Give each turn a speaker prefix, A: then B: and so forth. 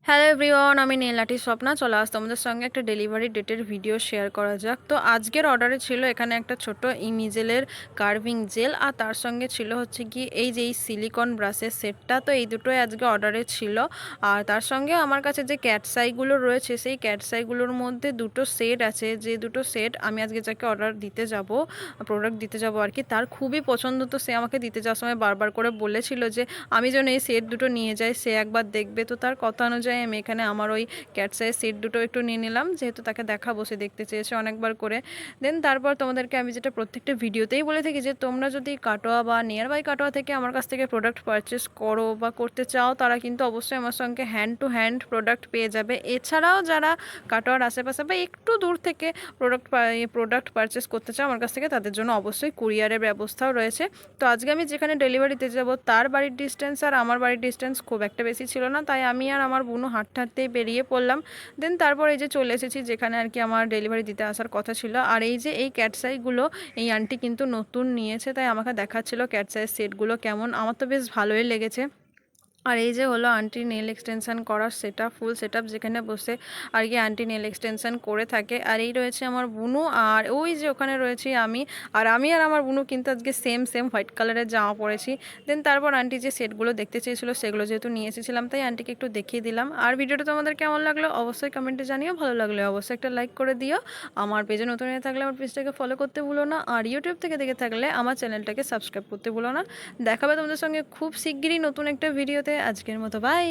A: Hello everyone, আমি nail artist Swapna চলে আসতো আমাদের সঙ্গে একটা ডেলিভারি ডেটের ভিডিও শেয়ার করা যাক। তো আজকের অর্ডারে ছিল এখানে একটা ছোট ইমিজেলের কার্ভিং জেল, আর তার সঙ্গে ছিল হচ্ছে কি এই যে এই সিলিকন ব্রাশের সেটটা। তো এই দুটোই আজকে অর্ডারে ছিল। আর তার সঙ্গে আমার কাছে যে ক্যাটসাইগুলো রয়েছে সেই ক্যাটসাইগুলোর মধ্যে দুটো সেট আছে, যে দুটো সেট আমি আজকে যাকে অর্ডার দিতে যাব, প্রোডাক্ট দিতে যাব আর কি, তার খুবই পছন্দ। তো সে আমাকে দিতে যাওয়ার সময় বারবার করে বলেছিল যে আমি যেন এই সেট দুটো নিয়ে যাই, সে একবার দেখবে। তো তার কথা অনুযায়ী আমি এখানে আমার ওই ক্যাটসাইয়ের সেট দুটো একটু নিয়ে নিলাম, যেহেতু তাকে দেখাবো, সে দেখতে চেয়েছে অনেকবার করে। দেন তারপর তোমাদেরকে আমি যেটা প্রত্যেকটা ভিডিওতেই বলে থাকি যে তোমরা যদি কাটোয়া বা নিয়ার বাই কাটোয়া থেকে আমার কাছ থেকে প্রোডাক্ট পারচেস করো বা করতে চাও, তারা কিন্তু অবশ্যই আমার সঙ্গে হ্যান্ড টু হ্যান্ড প্রোডাক্ট পেয়ে যাবে। এছাড়াও যারা কাটোয়ার আশেপাশে বা একটু দূর থেকে প্রোডাক্ট পারচেস করতে চাও আমার কাছ থেকে, তাদের জন্য অবশ্যই কুরিয়ারের ব্যবস্থাও রয়েছে। তো আজকে আমি যেখানে ডেলিভারি দিতে যাব তার বাড়ির ডিস্টেন্স আর আমার বাড়ির ডিস্টেন্স খুব একটা বেশি ছিল না, তাই আমি আর আমার বোনও হাঁটতে হাঁটতেই বেরিয়ে পড়লাম। দেন তারপর এই যে চলে এসেছি যেখানে আর কি আমার ডেলিভারি দিতে আসার কথা ছিল। আর এই যে এই ক্যাটসাইগুলো এই আন্টি কিন্তু নতুন নিয়েছে, তাই আমাকে দেখাচ্ছিল ক্যাটসাইয়ের সেটগুলো কেমন। আমার তো বেশ ভালোই লেগেছে। আর এই যে হলো আন্টি নেল এক্সটেনশান করার সেটআপ, ফুল সেটআপ, যেখানে বসে আর কি আন্টি নেল এক্সটেনশান করে থাকে। আর এই রয়েছে আমার বুনু, আর ওই যে ওখানে রয়েছি আমি। আর আমার বুনু কিন্তু আজকে সেম সেম হোয়াইট কালারের জামা পরেছি। দেন তারপর আন্টি যে সেটগুলো দেখতে চেয়েছিলো সেগুলো যেহেতু নিয়ে এসেছিলাম, তাই আন্টিকে একটু দেখিয়ে দিলাম। আর ভিডিওটা তোমাদের কেমন লাগলো অবশ্যই কমেন্টে জানিও, ভালো লাগলে অবশ্যই একটা লাইক করে দিও। আমার পেজে নতুন হয়ে থাকলে আমার পেজটাকে ফলো করতে ভুলো না, আর ইউটিউব থেকে দেখে থাকলে আমার চ্যানেলটাকে সাবস্ক্রাইব করতে ভুলো না। দেখাবে তোমাদের সঙ্গে খুব শিগগিরই নতুন একটা ভিডিওতে। আজকের মতো বাই।